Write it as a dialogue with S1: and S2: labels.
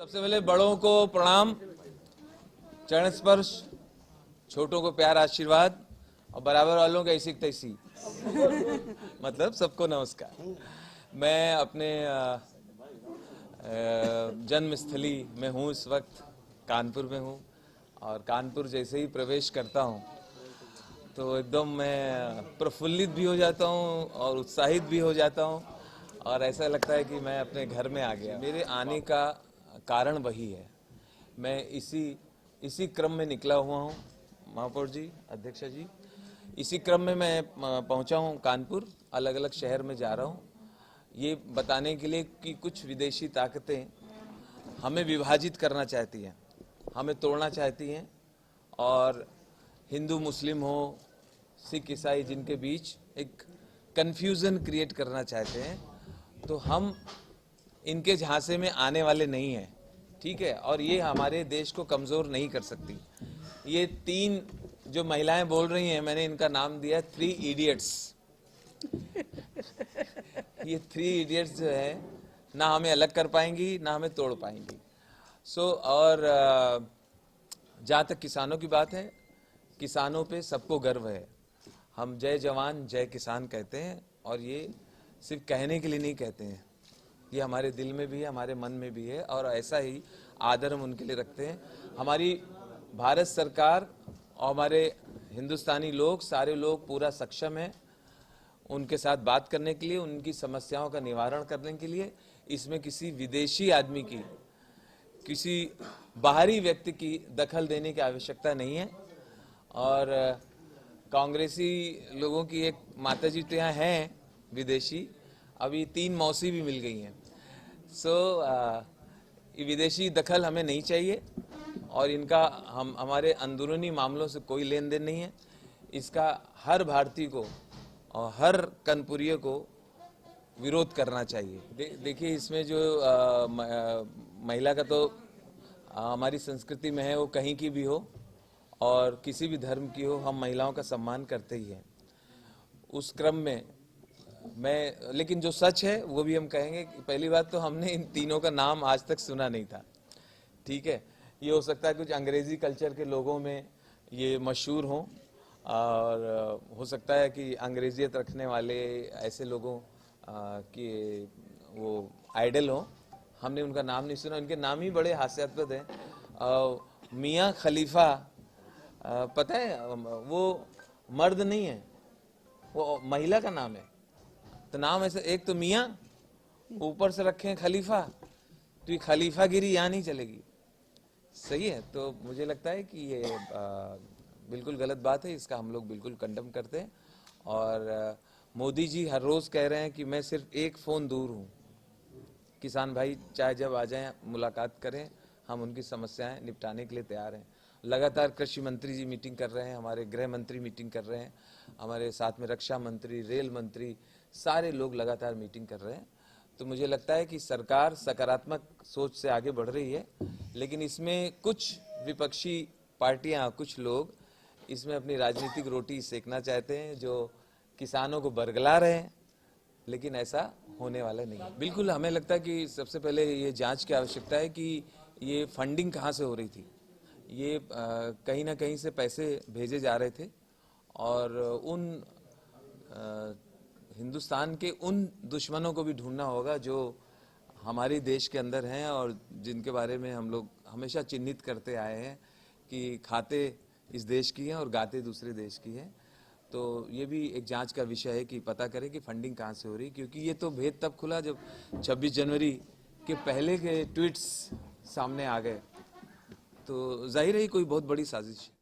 S1: सबसे पहले बड़ों को प्रणाम, चरण स्पर्श, छोटों को प्यार आशीर्वाद और बराबर वालों को ऐसी तैसी मतलब सबको नमस्कार। मैं अपने जन्म स्थली में हूँ, इस वक्त कानपुर में हूँ और कानपुर जैसे ही प्रवेश करता हूँ तो एकदम मैं प्रफुल्लित भी हो जाता हूँ और उत्साहित भी हो जाता हूँ और ऐसा लगता है कि मैं अपने घर में आ गया। मेरे आने का कारण वही है। मैं इसी क्रम में निकला हुआ हूँ महापौर जी, अध्यक्षा जी। इसी क्रम में मैं पहुँचा हूँ कानपुर, अलग अलग शहर में जा रहा हूँ ये बताने के लिए कि कुछ विदेशी ताकतें हमें विभाजित करना चाहती हैं, हमें तोड़ना चाहती हैं और हिंदू मुस्लिम हो, सिख ईसाई, जिनके बीच एक कन्फ्यूज़न क्रिएट करना चाहते हैं। तो हम इनके झांसे में आने वाले नहीं हैं, ठीक है। और ये हमारे देश को कमज़ोर नहीं कर सकती। ये तीन जो महिलाएं बोल रही हैं, मैंने इनका नाम दिया 3 इडियट्स। ये 3 इडियट्स जो है ना हमें अलग कर पाएंगी ना हमें तोड़ पाएंगी। और जहाँ तक किसानों की बात है, किसानों पे सबको गर्व है। हम जय जवान जय किसान कहते हैं और ये सिर्फ कहने के लिए नहीं कहते हैं, ये हमारे दिल में भी है, हमारे मन में भी है और ऐसा ही आदर हम उनके लिए रखते हैं। हमारी भारत सरकार और हमारे हिंदुस्तानी लोग, सारे लोग पूरा सक्षम हैं उनके साथ बात करने के लिए, उनकी समस्याओं का निवारण करने के लिए। इसमें किसी विदेशी आदमी की, किसी बाहरी व्यक्ति की दखल देने की आवश्यकता नहीं है। और कांग्रेसी लोगों की एक माताजी तो यहाँ हैं विदेशी, अभी 3 मौसी भी मिल गई हैं। ये विदेशी दखल हमें नहीं चाहिए और इनका हमारे अंदरूनी मामलों से कोई लेन देन नहीं है। इसका हर भारतीय को और हर कानपुरिया को विरोध करना चाहिए। देखिए इसमें जो महिला का तो हमारी संस्कृति में है, वो कहीं की भी हो और किसी भी धर्म की हो, हम महिलाओं का सम्मान करते ही हैं। उस क्रम में लेकिन जो सच है वो भी हम कहेंगे कि पहली बात तो हमने इन तीनों का नाम आज तक सुना नहीं था, ठीक है। ये हो सकता है कुछ अंग्रेजी कल्चर के लोगों में ये मशहूर हों और हो सकता है कि अंग्रेजियत रखने वाले ऐसे लोगों के वो आइडल हों। हमने उनका नाम नहीं सुना, इनके नाम ही बड़े हास्यास्पद हैं। मियाँ खलीफा, पता है वो मर्द नहीं है, वो महिला का नाम है। तो नाम ऐसे, एक तो मियाँ, ऊपर से रखे हैं खलीफा, तो ये खलीफागिरी यहाँ नहीं चलेगी, सही है। तो मुझे लगता है कि ये बिल्कुल गलत बात है, इसका हम लोग बिल्कुल कंडम करते हैं। और मोदी जी हर रोज कह रहे हैं कि मैं सिर्फ एक फ़ोन दूर हूँ, किसान भाई चाहे जब आ जाएं मुलाकात करें, हम उनकी समस्याएं निपटाने के लिए तैयार हैं। लगातार कृषि मंत्री जी मीटिंग कर रहे हैं, हमारे गृह मंत्री मीटिंग कर रहे हैं, हमारे साथ में रक्षा मंत्री, रेल मंत्री, सारे लोग लगातार मीटिंग कर रहे हैं। तो मुझे लगता है कि सरकार सकारात्मक सोच से आगे बढ़ रही है, लेकिन इसमें कुछ विपक्षी पार्टियां, कुछ लोग इसमें अपनी राजनीतिक रोटी सेकना चाहते हैं, जो किसानों को बरगला रहे हैं, लेकिन ऐसा होने वाला नहीं है। बिल्कुल हमें लगता है कि सबसे पहले ये जांच की आवश्यकता है कि ये फंडिंग कहाँ से हो रही थी। ये कहीं ना कहीं से पैसे भेजे जा रहे थे और हिंदुस्तान के उन दुश्मनों को भी ढूंढना होगा जो हमारे देश के अंदर हैं और जिनके बारे में हम लोग हमेशा चिन्हित करते आए हैं कि खाते इस देश की हैं और गाते दूसरे देश की हैं। तो ये भी एक जांच का विषय है कि पता करें कि फंडिंग कहाँ से हो रही, क्योंकि ये तो भेद तब खुला जब 26 जनवरी के पहले के ट्वीट्स सामने आ गए। तो जाहिर है कोई बहुत बड़ी साजिश है।